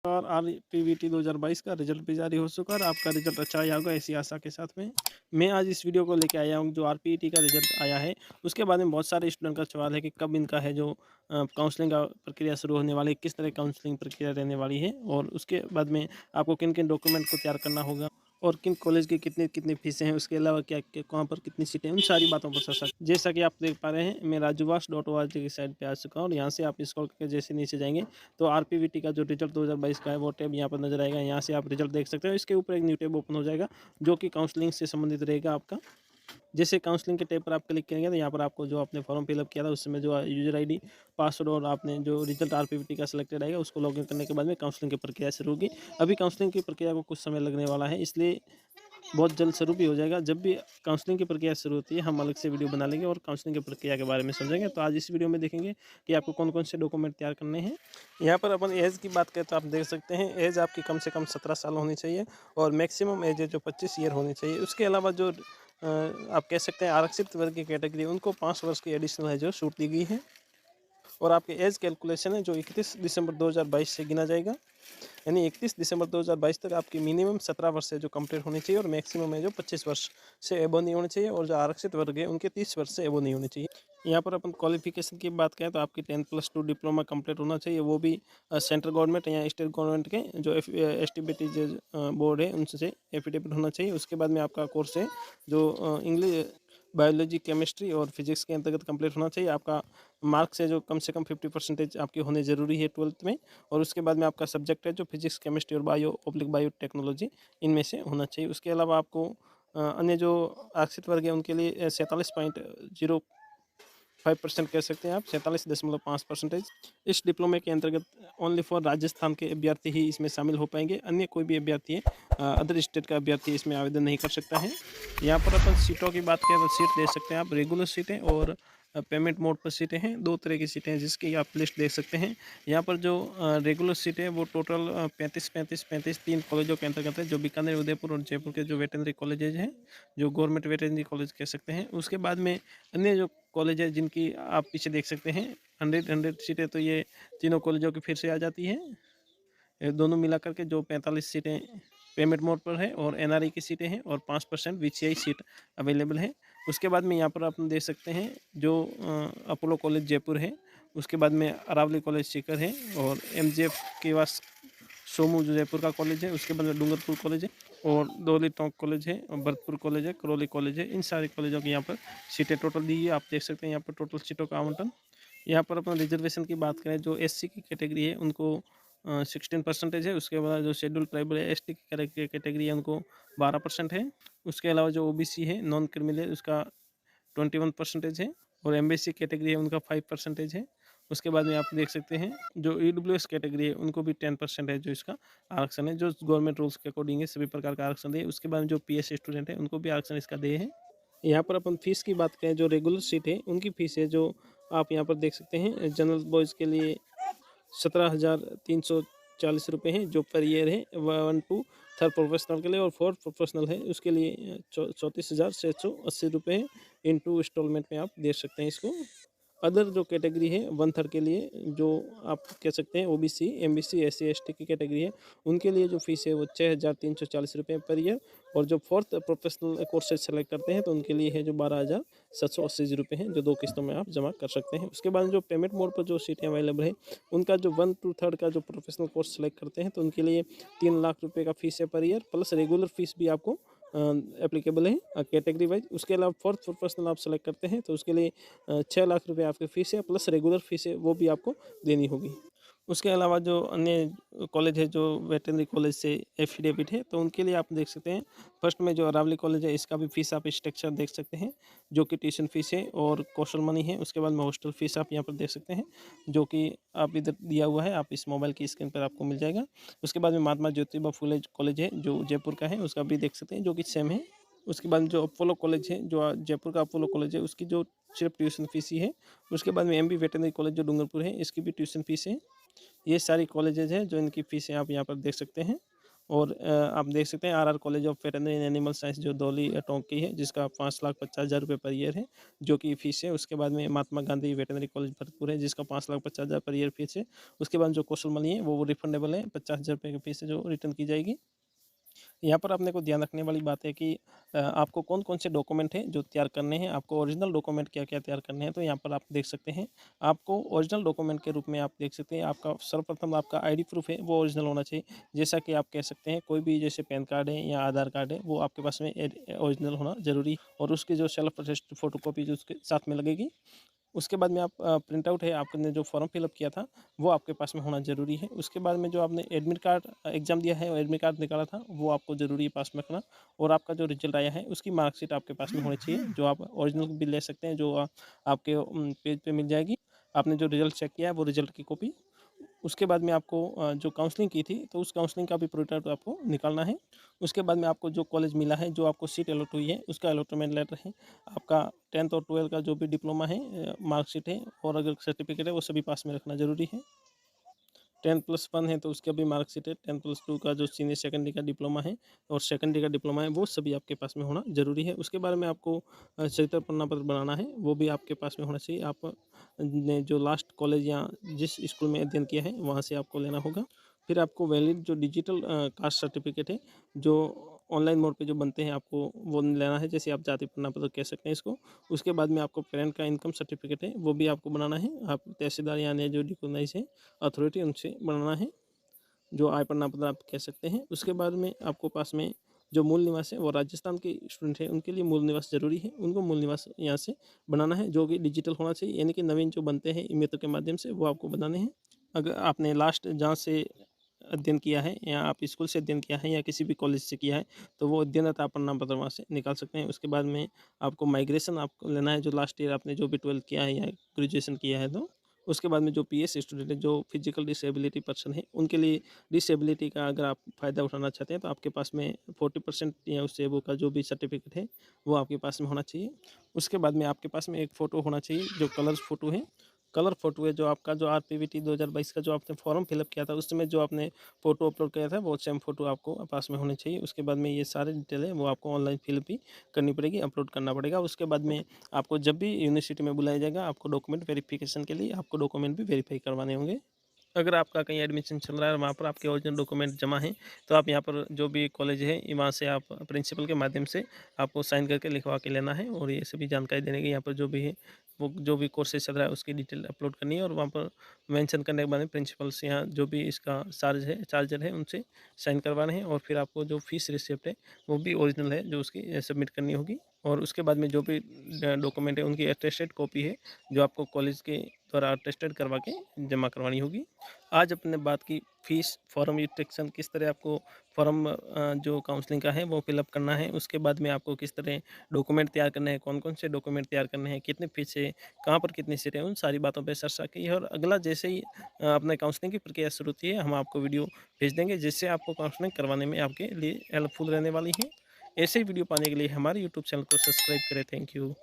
और आरपीवीटी 2022 का रिजल्ट भी जारी हो चुका है और आपका रिजल्ट अच्छा आया होगा ऐसी आशा के साथ में मैं आज इस वीडियो को लेके आया हूँ। जो आरपीईटी का रिजल्ट आया है उसके बारे में बहुत सारे स्टूडेंट का सवाल है कि कब इनका है जो काउंसलिंग का प्रक्रिया शुरू होने वाली है, किस तरह काउंसलिंग प्रक्रिया रहने वाली है और उसके बाद में आपको किन किन डॉक्यूमेंट को तैयार करना होगा और किन कॉलेज की कितनी कितनी फीसें हैं, उसके अलावा क्या क्या कहाँ पर कितनी सीटें हैं, उन सारी बातों पर चर्चा। जैसा कि आप देख पा रहे हैं मैं rajuvash.org की साइट पे आ चुका हूँ और यहाँ से आप स्क्रॉल करके जैसे नीचे जाएंगे तो आरपीवीटी का जो रिजल्ट 2022 का है वो टैब यहाँ पर नजर आएगा। यहाँ से आप रिजल्ट देख सकते हो। इसके ऊपर एक न्यू टैब ओपन हो जाएगा जो कि काउंसलिंग से संबंधित रहेगा आपका। जैसे काउंसलिंग के टैब पर आप क्लिक करेंगे तो यहाँ पर आपको जो आपने फॉर्म फिलअप किया था उसमें जो यूजर आईडी पासवर्ड और आपने जो रिजल्ट आरपीवीटी का सिलेक्टेड आएगा उसको लॉगिन करने के बाद में काउंसलिंग की प्रक्रिया शुरू होगी। अभी काउंसलिंग की प्रक्रिया को कुछ समय लगने वाला है, इसलिए बहुत जल्द शुरू भी हो जाएगा। जब भी काउंसलिंग की प्रक्रिया शुरू होती है हम अलग से वीडियो बना लेंगे और काउंसलिंग की प्रक्रिया के बारे में समझेंगे। तो आज इस वीडियो में देखेंगे कि आपको कौन कौन से डॉक्यूमेंट तैयार करने हैं। यहाँ पर अपन एज की बात करें तो आप देख सकते हैं एज आपकी कम से कम 17 साल होनी चाहिए और मैक्सिमम एज है जो 25 ईयर होनी चाहिए। उसके अलावा जो आप कह सकते हैं आरक्षित वर्ग की कैटेगरी उनको 5 वर्ष की एडिशनल है जो छूट दी गई है और आपके एज कैलकुलेशन है जो 31 दिसंबर 2022 से गिना जाएगा। यानी 31 दिसंबर 2022 तक आपकी मिनिमम 17 वर्ष से जो कंप्लीट होनी चाहिए और मैक्सिमम है जो 25 वर्ष से एबो नहीं होनी चाहिए और जो आरक्षित वर्ग है उनके 30 वर्ष से एबो नहीं होनी चाहिए। यहाँ पर अपन क्वालिफिकेशन की बात करें तो आपकी 10+2 डिप्लोमा कंप्लीट होना चाहिए, वो भी सेंट्रल गवर्नमेंट या स्टेट गवर्नमेंट के जो एसटीबीटी बोर्ड है उनसे एफिडेविट होना चाहिए। उसके बाद में आपका कोर्स है जो इंग्लिश बायोलॉजी केमिस्ट्री और फिजिक्स के अंतर्गत कंप्लीट होना चाहिए। आपका मार्क्स है जो कम से कम 50% आपकी होने ज़रूरी है 12th में और उसके बाद में आपका सब्जेक्ट है जो फिजिक्स केमिस्ट्री और बायोटेक्नोलॉजी इनमें से होना चाहिए। उसके अलावा आपको अन्य जो आरक्षित वर्ग है उनके लिए 47.05% कह सकते हैं आप, 47.5%। इस डिप्लोमे के अंतर्गत ओनली फॉर राजस्थान के अभ्यर्थी ही इसमें शामिल हो पाएंगे, अन्य कोई भी अभ्यर्थी अदर स्टेट का अभ्यर्थी इसमें आवेदन नहीं कर सकता है। यहाँ पर अपन सीटों की बात करें तो सीट दे सकते हैं आप रेगुलर सीटें और पेमेंट मोड पर सीटें हैं। दो तरह की सीटें हैं जिसकी आप लिस्ट देख सकते हैं। यहाँ पर जो रेगुलर सीटें हैं वो टोटल 35 तीन कॉलेजों के अंतर्गत है जो बीकानेर, उदयपुर और जयपुर के जो वेटनरी कॉलेजेज हैं, जो गवर्नमेंट वेटनरी कॉलेज कह सकते हैं। उसके बाद में अन्य जो कॉलेज है जिनकी आप पीछे देख सकते हैं 100 सीटें, तो ये तीनों कॉलेजों की फिर से आ जाती हैं। दोनों मिलाकर के जो 45 सीटें पेमेंट मोड पर है और एनआरई की सीटें हैं और 5% वीसीआई सीट अवेलेबल है। उसके बाद में यहाँ पर आप देख सकते हैं जो अपोलो कॉलेज जयपुर है, उसके बाद में अरावली कॉलेज सीकर है और एमजीएफ के पास सोमू जो जयपुर का कॉलेज है, उसके बाद में डूंगरपुर कॉलेज है और दोली टोंक कॉलेज है और भरतपुर कॉलेज है, करौली कॉलेज है। इन सारे कॉलेजों की यहाँ पर सीटें टोटल दी है। आप देख सकते हैं यहाँ पर टोटल सीटों का आवंटन। यहाँ पर अपन रिजर्वेशन की बात करें जो एससी की कैटेगरी है उनको 16% है। उसके बाद जो शेड्यूल ट्राइबल है एसटी की कैटेगरी है उनको 12% है। उसके अलावा जो ओबीसी है नॉन क्रिमिनल है उसका 21% है और एमबीसी कैटेगरी है उनका 5% है। उसके बाद में आप देख सकते हैं जो ईडब्ल्यूएस कैटेगरी है उनको भी 10% है जो इसका आरक्षण है, जो गवर्नमेंट रूल्स के अकॉर्डिंग है सभी प्रकार का आरक्षण है। उसके बाद में जो पीएस स्टूडेंट है उनको भी आरक्षण इसका दे है। यहाँ पर अपन फीस की बात करें जो रेगुलर सीट है उनकी फीस है जो आप यहाँ पर देख सकते हैं। जनरल बॉयज़ के लिए 17,340 रुपये हैं जो पर ईयर है। 1 to 3rd प्रोफेशनल के लिए और 4th प्रोफेशनल है उसके लिए 34,680 रुपये हैं। इन 2 इंस्टॉलमेंट में आप दे सकते हैं इसको। अदर जो कैटेगरी है 1/3 के लिए जो आप कह सकते हैं ओबीसी, एमबीसी, एससी, एसटी की कैटेगरी है उनके लिए जो फीस है वो 6,340 रुपये पर ईयर और जो 4th प्रोफेशनल कोर्सेज सेलेक्ट करते हैं तो उनके लिए है जो 12,780 रुपये हैं जो 2 किस्तों में आप जमा कर सकते हैं। उसके बाद जो पेमेंट मोड पर जो सीटें अवेलेबल है उनका जो 1 to 3rd का जो प्रोफेशनल कोर्स सेलेक्ट करते हैं तो उनके लिए 3 लाख रुपये का फीस है per year plus regular fees भी आपको एप्लीकेबल है कैटेगरी वाइज। उसके अलावा 4th प्रोफेशनल आप सेलेक्ट करते हैं तो उसके लिए 6 लाख रुपये आपकी फ़ीस है प्लस रेगुलर फीस है वो भी आपको देनी होगी। उसके अलावा जो अन्य कॉलेज है जो वेटनरी कॉलेज से एफिडेविट है तो उनके लिए आप देख सकते हैं। फर्स्ट में जो अरावली कॉलेज है इसका भी फीस आप स्ट्रक्चर देख सकते हैं जो कि ट्यूशन फीस है और कौशल मनी है। उसके बाद में हॉस्टल फीस आप यहाँ पर देख सकते हैं जो कि आप इधर दिया हुआ है, आप इस मोबाइल की स्क्रीन पर आपको मिल जाएगा। उसके बाद में महात्मा ज्योतिबा फुले कॉलेज है जो जयपुर का है उसका भी देख सकते हैं जो कि सेम है। उसके बाद जो अपोलो कॉलेज है जो जयपुर का अपोलो कॉलेज है उसकी जो सिर्फ ट्यूशन फीस ही है। उसके बाद में एमबी वेटनरी कॉलेज जो डूंगरपुर है इसकी भी ट्यूशन फीस है। ये सारी कॉलेजेज हैं जो इनकी फ़ीसें आप यहाँ पर देख सकते हैं। और आप देख सकते हैं RR college of veterinary and animal science जो दौली टोंक की है, जिसका 5,50,000 रुपये पर ईयर है, जो कि फीस है। उसके बाद में महात्मा गांधी वेटरनरी कॉलेज भरतपुर है, जिसका 5,50,000 पर ईयर फीस है। उसके बाद जो कौशल मणि है वो रिफंडेबल है, 50,000 रुपये की फीस है जो रिटर्न की जाएगी। यहाँ पर अपने को ध्यान रखने वाली बात है कि आपको कौन-कौन से डॉक्यूमेंट हैं जो तैयार करने हैं, आपको ओरिजिनल डॉक्यूमेंट क्या-क्या तैयार करने हैं, तो यहाँ पर आप देख सकते हैं। आपको ओरिजिनल डॉक्यूमेंट के रूप में आप देख सकते हैं, आपका सर्वप्रथम आपका आईडी प्रूफ है वो ओरिजिनल होना चाहिए। जैसा कि आप कह सकते हैं कोई भी जैसे पैन कार्ड है या आधार कार्ड है, वो आपके पास में ओरिजिनल होना ज़रूरी है और उसकी जो सेल्फ अटेस्टेड फ़ोटोकॉपी जो उसके साथ में लगेगी। उसके बाद में आप प्रिंट आउट है आपने जो फॉर्म फिलअप किया था वो आपके पास में होना ज़रूरी है। उसके बाद में जो आपने एडमिट कार्ड एग्ज़ाम दिया है और एडमिट कार्ड निकाला था वो आपको ज़रूरी है पास में रखना। और आपका जो रिजल्ट आया है उसकी मार्कशीट आपके पास में होनी चाहिए, जो आप ओरिजिनल भी ले सकते हैं, जो आपके पेज पे मिल जाएगी। आपने जो रिजल्ट चेक किया है वो रिजल्ट की कॉपी। उसके बाद में आपको जो काउंसलिंग की थी तो उस काउंसलिंग का भी प्रिंट आउट आपको निकालना है। उसके बाद में आपको जो कॉलेज मिला है, जो आपको सीट अलॉट हुई है उसका अलॉटमेंट लेटर है, आपका 10th और 12th का जो भी डिप्लोमा है, मार्कशीट है और अगर सर्टिफिकेट है वो सभी पास में रखना ज़रूरी है। 10+1 है तो उसका भी मार्कशीट है, 10+2 का जो सीनियर सेकेंडरी का डिप्लोमा है और सेकेंडरी का डिप्लोमा है वो सभी आपके पास में होना ज़रूरी है। उसके बारे में आपको चरित्र प्रमाण पत्र बनाना है, वो भी आपके पास में होना चाहिए। आप ने जो लास्ट कॉलेज या जिस स्कूल में अध्ययन किया है वहाँ से आपको लेना होगा। फिर आपको वैलिड जो डिजिटल कास्ट सर्टिफिकेट है, जो ऑनलाइन मोड पे जो बनते हैं, आपको वो लेना है, जैसे आप जाति प्रमाण पत्र कह सकते हैं इसको। उसके बाद में आपको पेरेंट का इनकम सर्टिफिकेट है वो भी आपको बनाना है। आप तहसीलदार यानी जो रिकॉग्नाइज है अथॉरिटी उनसे बनाना है, जो आय प्रमाण पत्र आप कह सकते हैं। उसके बाद में आपको पास में जो मूल निवास है वो राजस्थान के स्टूडेंट हैं उनके लिए मूल निवास ज़रूरी है, उनको मूल निवास यहाँ से बनाना है, जो कि डिजिटल होना चाहिए, यानी कि नवीन जो बनते हैं ई-मित्र के माध्यम से वो आपको बनाने हैं। अगर आपने लास्ट जहाँ से अध्ययन किया है या आप स्कूल से अध्ययन किया है या किसी भी कॉलेज से किया है तो वो अध्ययनरत प्रमाण पत्र वहाँ से निकाल सकते हैं। उसके बाद में आपको माइग्रेशन आपको लेना है, जो लास्ट ईयर आपने जो भी 12th किया है या ग्रेजुएशन किया है तो। उसके बाद में जो पीएस स्टूडेंट है, जो फिजिकल डिसेबिलिटी पर्सन है, उनके लिए डिसेबिलिटी का अगर आप फ़ायदा उठाना चाहते हैं तो आपके पास में 40% या उससे वो का जो भी सर्टिफिकेट है वो आपके पास में होना चाहिए। उसके बाद में आपके पास में एक फ़ोटो होना चाहिए जो कलर्स फ़ोटो है। कलर फ़ोटो है जो आपका जो आरपीवीटी 2022 का जो आपने फॉर्म फिलअप किया था उस समय जो आपने फ़ोटो अपलोड किया था वो सेम फ़ोटो आपको पास में होनी चाहिए। उसके बाद में ये सारे डिटेल है वो आपको ऑनलाइन फिल भी करनी पड़ेगी, अपलोड करना पड़ेगा। उसके बाद में आपको जब भी यूनिवर्सिटी में बुलाया जाएगा आपको डॉक्यूमेंट वेरिफिकेशन के लिए आपको डॉक्यूमेंट भी वेरीफाई करवाने होंगे। अगर आपका कहीं एडमिशन चल रहा है और वहाँ पर आपके ओरिजिनल डॉक्यूमेंट जमा हैं तो आप यहाँ पर जो भी कॉलेज है वहाँ से आप प्रिंसिपल के माध्यम से आपको साइन करके लिखवा के लेना है और ये सभी जानकारी देने की यहाँ पर जो भी है वो जो भी कोर्सेज चल रहा है उसकी डिटेल अपलोड करनी है और वहाँ पर मेंशन करने के बाद में प्रिंसिपल से यहाँ जो भी इसका चार्जर है उनसे साइन करवाने हैं और फिर आपको जो फीस रिसिप्ट है वो भी ओरिजिनल है जो उसकी सबमिट करनी होगी। और उसके बाद में जो भी डॉक्यूमेंट है उनकी अटेस्टेड कॉपी है जो आपको कॉलेज के द्वारा अटेस्टेड करवा के जमा करवानी होगी। आज अपने बात की फ़ीस, फॉर्म इंस्ट्रक्शन किस तरह आपको फॉर्म जो काउंसलिंग का है वो फिलअप करना है, उसके बाद में आपको किस तरह डॉक्यूमेंट तैयार करने हैं, कौन-कौन से डॉक्यूमेंट तैयार करने हैं, कितनी फ़ीस है, कहाँ पर कितनी सीटें हैं, उन सारी बातों पे चर्चा की है। और अगला जैसे ही अपने काउंसलिंग की प्रक्रिया शुरू होती है हम आपको वीडियो भेज देंगे, जिससे आपको काउंसलिंग करवाने में आपके लिए हेल्पफुल रहने वाली है। ऐसे ही वीडियो पाने के लिए हमारे यूट्यूब चैनल को सब्सक्राइब करें। Thank you.